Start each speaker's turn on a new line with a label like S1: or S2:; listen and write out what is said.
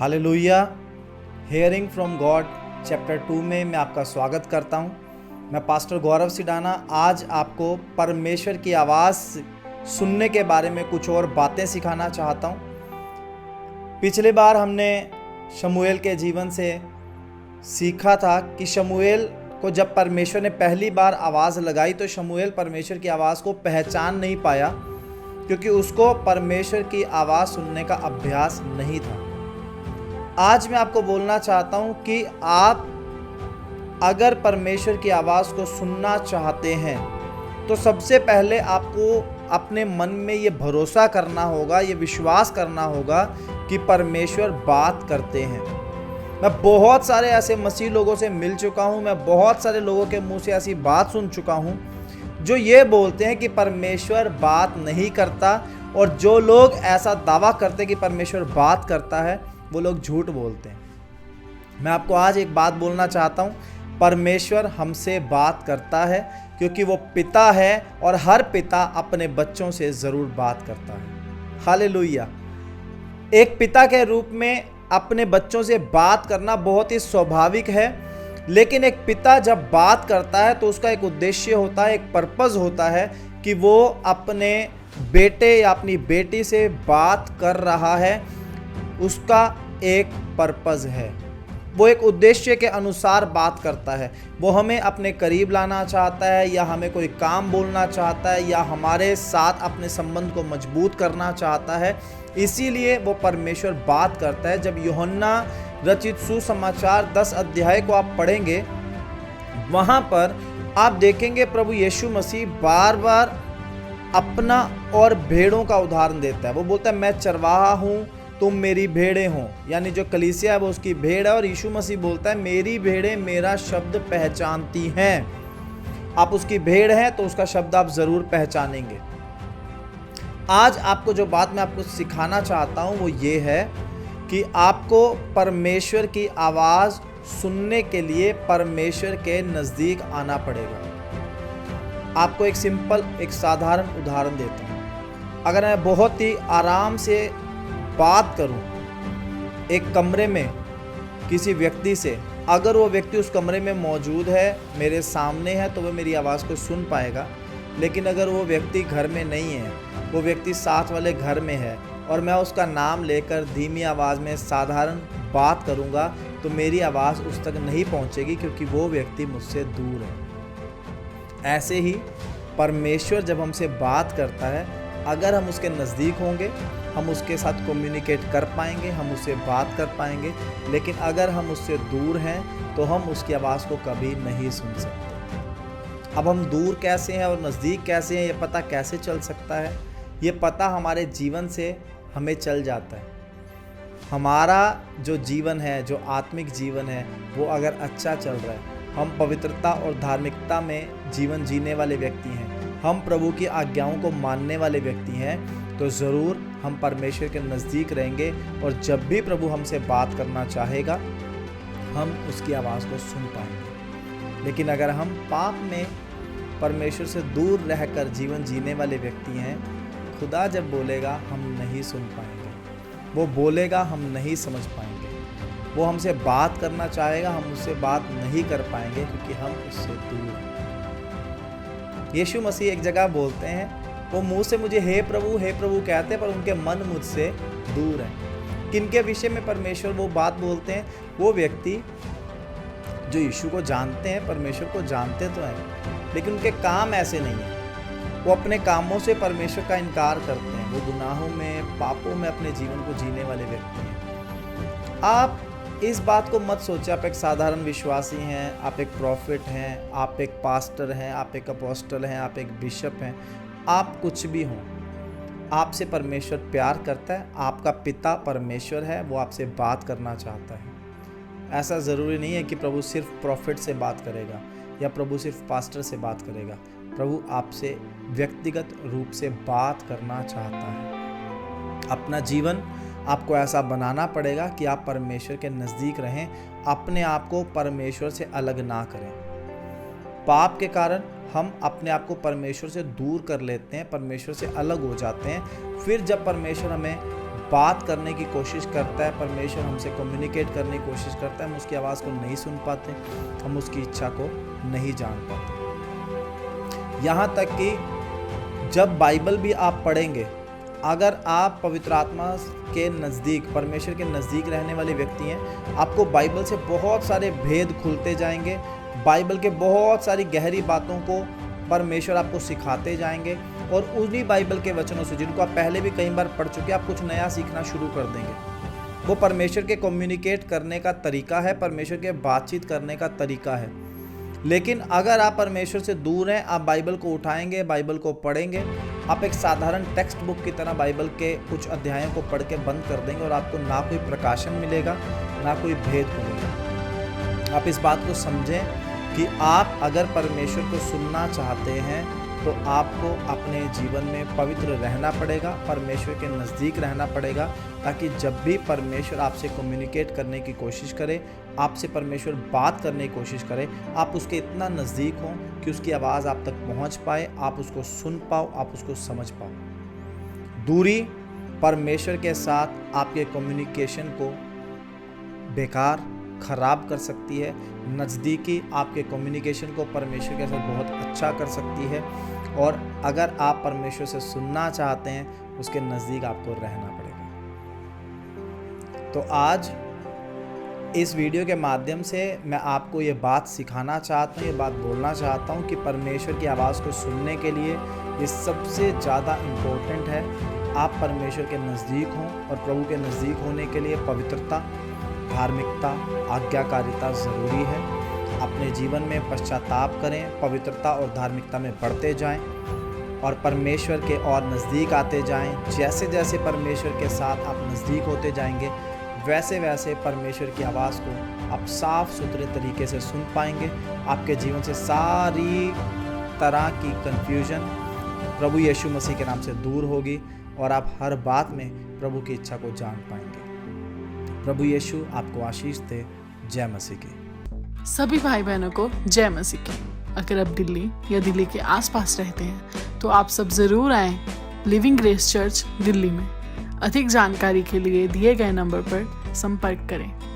S1: Hallelujah. Hearing from God chapter 2 में मैं आपका स्वागत करता हूं। मैं पास्टर गौरव सिडाना आज आपको परमेश्वर की आवाज़ सुनने के बारे में कुछ और बातें सिखाना चाहता हूं। पिछली बार हमने शमूएल के जीवन से सीखा था कि शमूएल को जब परमेश्वर ने पहली बार आवाज़ लगाई तो शमूएल परमेश्वर की आवाज़ को पहचान नहीं पाया, क्योंकि उसको परमेश्वर की आवाज़ सुनने का अभ्यास नहीं था। आज मैं आपको बोलना चाहता हूं कि आप अगर परमेश्वर की आवाज़ को सुनना चाहते हैं तो सबसे पहले आपको अपने मन में ये भरोसा करना होगा, ये विश्वास करना होगा कि परमेश्वर बात करते हैं। मैं बहुत सारे ऐसे मसीह लोगों से मिल चुका हूं, मैं बहुत सारे लोगों के मुंह से ऐसी बात सुन चुका हूं जो ये बोलते हैं कि परमेश्वर बात नहीं करता, और जो लोग ऐसा दावा करते हैं कि परमेश्वर बात करता है वो लोग झूठ बोलते हैं। मैं आपको आज एक बात बोलना चाहता हूँ, परमेश्वर हमसे बात करता है क्योंकि वो पिता है और हर पिता अपने बच्चों से ज़रूर बात करता है। हालेलुया। एक पिता के रूप में अपने बच्चों से बात करना बहुत ही स्वाभाविक है, लेकिन एक पिता जब बात करता है तो उसका एक उद्देश्य होता है, एक पर्पज़ होता है कि वो अपने बेटे या अपनी बेटी से बात कर रहा है। उसका एक पर्पज़ है, वो एक उद्देश्य के अनुसार बात करता है। वो हमें अपने करीब लाना चाहता है, या हमें कोई काम बोलना चाहता है, या हमारे साथ अपने संबंध को मजबूत करना चाहता है। इसीलिए वो परमेश्वर बात करता है। जब यूहन्ना रचित सुसमाचार 10 अध्याय को आप पढ़ेंगे, वहाँ पर आप देखेंगे प्रभु यीशु मसीह बार बार अपना और भेड़ों का उदाहरण देता है। वो बोलता है, मैं चरवाहा हूँ, तुम मेरी भेड़ें हो। यानी जो कलीसिया है वो उसकी भेड़ है, और यीशु मसीह बोलता है, मेरी भेड़ें मेरा शब्द पहचानती हैं। आप उसकी भेड़ हैं तो उसका शब्द आप ज़रूर पहचानेंगे। आज आपको जो बात मैं आपको सिखाना चाहता हूँ वो ये है कि आपको परमेश्वर की आवाज़ सुनने के लिए परमेश्वर के नज़दीक आना पड़ेगा। आपको एक सिंपल, एक साधारण उदाहरण देता हूँ। अगर मैं बहुत ही आराम से बात करूं एक कमरे में किसी व्यक्ति से, अगर वो व्यक्ति उस कमरे में मौजूद है, मेरे सामने है, तो वो मेरी आवाज़ को सुन पाएगा। लेकिन अगर वो व्यक्ति घर में नहीं है, वो व्यक्ति साथ वाले घर में है, और मैं उसका नाम लेकर धीमी आवाज़ में साधारण बात करूंगा, तो मेरी आवाज़ उस तक नहीं पहुंचेगी, क्योंकि वो व्यक्ति मुझसे दूर है। ऐसे ही परमेश्वर जब हमसे बात करता है, अगर हम उसके नज़दीक होंगे, हम उसके साथ कम्युनिकेट कर पाएंगे, हम उससे बात कर पाएंगे। लेकिन अगर हम उससे दूर हैं तो हम उसकी आवाज़ को कभी नहीं सुन सकते। अब हम दूर कैसे हैं और नज़दीक कैसे हैं, ये पता कैसे चल सकता है? ये पता हमारे जीवन से हमें चल जाता है। हमारा जो जीवन है, जो आत्मिक जीवन है, वो अगर अच्छा चल रहा है, हम पवित्रता और धार्मिकता में जीवन जीने वाले व्यक्ति हैं, हम प्रभु की आज्ञाओं को मानने वाले व्यक्ति हैं, तो ज़रूर हम परमेश्वर के नज़दीक रहेंगे, और जब भी प्रभु हमसे बात करना चाहेगा हम उसकी आवाज़ को सुन पाएंगे। लेकिन अगर हम पाप में परमेश्वर से दूर रहकर जीवन जीने वाले व्यक्ति हैं, खुदा जब बोलेगा हम नहीं सुन पाएंगे, वो बोलेगा हम नहीं समझ पाएंगे, वो हमसे बात करना चाहेगा, हम उससे बात नहीं कर पाएंगे, क्योंकि हम उससे दूर हैं। यीशु मसीह एक जगह बोलते हैं, वो मुंह से मुझे हे प्रभु कहते हैं, पर उनके मन मुझसे दूर है। किनके विषय में परमेश्वर वो बात बोलते हैं? वो व्यक्ति जो यीशु को जानते हैं, परमेश्वर को जानते तो हैं, लेकिन उनके काम ऐसे नहीं हैं। वो अपने कामों से परमेश्वर का इनकार करते हैं, वो गुनाहों में, पापों में अपने जीवन को जीने वाले व्यक्ति हैं। आप इस बात को मत सोचें आप एक साधारण विश्वासी हैं, आप एक प्रॉफिट हैं, आप एक पास्टर हैं, आप एक अपोस्टल हैं, आप एक बिशप हैं, आप कुछ भी हों, आपसे परमेश्वर प्यार करता है। आपका पिता परमेश्वर है, वो आपसे बात करना चाहता है। ऐसा ज़रूरी नहीं है कि प्रभु सिर्फ प्रॉफिट से बात करेगा या प्रभु सिर्फ पास्टर से बात करेगा। प्रभु आपसे व्यक्तिगत रूप से बात करना चाहता है। अपना जीवन आपको ऐसा बनाना पड़ेगा कि आप परमेश्वर के नज़दीक रहें, अपने आप को परमेश्वर से अलग ना करें। पाप के कारण हम अपने आप को परमेश्वर से दूर कर लेते हैं, परमेश्वर से अलग हो जाते हैं। फिर जब परमेश्वर हमें बात करने की कोशिश करता है, परमेश्वर हमसे कम्युनिकेट करने की कोशिश करता है, हम उसकी आवाज़ को नहीं सुन पाते, हम उसकी इच्छा को नहीं जान पाते। यहाँ तक कि जब बाइबल भी आप पढ़ेंगे, अगर आप पवित्र आत्मा के नज़दीक, परमेश्वर के नज़दीक रहने वाले व्यक्ति हैं, आपको बाइबल से बहुत सारे भेद खुलते जाएंगे, बाइबल के बहुत सारी गहरी बातों को परमेश्वर आपको सिखाते जाएंगे, और उन्हीं बाइबल के वचनों से जिनको आप पहले भी कई बार पढ़ चुके, आप कुछ नया सीखना शुरू कर देंगे। वो परमेश्वर के कम्युनिकेट करने का तरीका है, परमेश्वर के बातचीत करने का तरीका है। लेकिन अगर आप परमेश्वर से दूर हैं, आप बाइबल को उठाएंगे, बाइबल को पढ़ेंगे, आप एक साधारण टेक्स्ट बुक की तरह बाइबल के कुछ अध्यायों को पढ़ के बंद कर देंगे, और आपको ना कोई प्रकाशन मिलेगा, ना कोई भेद मिलेगा। आप इस बात को समझें कि आप अगर परमेश्वर को सुनना चाहते हैं तो आपको अपने जीवन में पवित्र रहना पड़ेगा, परमेश्वर के नज़दीक रहना पड़ेगा, ताकि जब भी परमेश्वर आपसे कम्युनिकेट करने की कोशिश करे, आपसे परमेश्वर बात करने की कोशिश करे, आप उसके इतना नज़दीक हों कि उसकी आवाज़ आप तक पहुंच पाए, आप उसको सुन पाओ, आप उसको समझ पाओ। दूरी परमेश्वर के साथ आपके कम्युनिकेशन को बेकार, खराब कर सकती है। नज़दीकी आपके कम्युनिकेशन को परमेश्वर के साथ बहुत अच्छा कर सकती है, और अगर आप परमेश्वर से सुनना चाहते हैं, उसके नज़दीक आपको रहना पड़ेगा। तो आज इस वीडियो के माध्यम से मैं आपको ये बात सिखाना चाहता हूँ, ये बात बोलना चाहता हूँ कि परमेश्वर की आवाज़ को सुनने के लिए ये सबसे ज़्यादा इम्पोर्टेंट है, आप परमेश्वर के नज़दीक हों। और प्रभु के नज़दीक होने के लिए पवित्रता, धार्मिकता, आज्ञाकारिता ज़रूरी है। अपने जीवन में पश्चाताप करें, पवित्रता और धार्मिकता में बढ़ते जाएं, और परमेश्वर के और नज़दीक आते जाएं। जैसे जैसे परमेश्वर के साथ आप नज़दीक होते जाएंगे, वैसे वैसे परमेश्वर की आवाज़ को आप साफ सुथरे तरीके से सुन पाएंगे। आपके जीवन से सारी तरह की कन्फ्यूजन प्रभु यीशु मसीह के नाम से दूर होगी, और आप हर बात में प्रभु की इच्छा को जान पाएंगे। प्रभु यीशु आपको आशीष दे। जय मसीह की।
S2: सभी भाई बहनों को जय मसीह की। अगर आप दिल्ली या दिल्ली के आसपास रहते हैं तो आप सब ज़रूर आएं लिविंग ग्रेस चर्च दिल्ली में। अधिक जानकारी के लिए दिए गए नंबर पर संपर्क करें।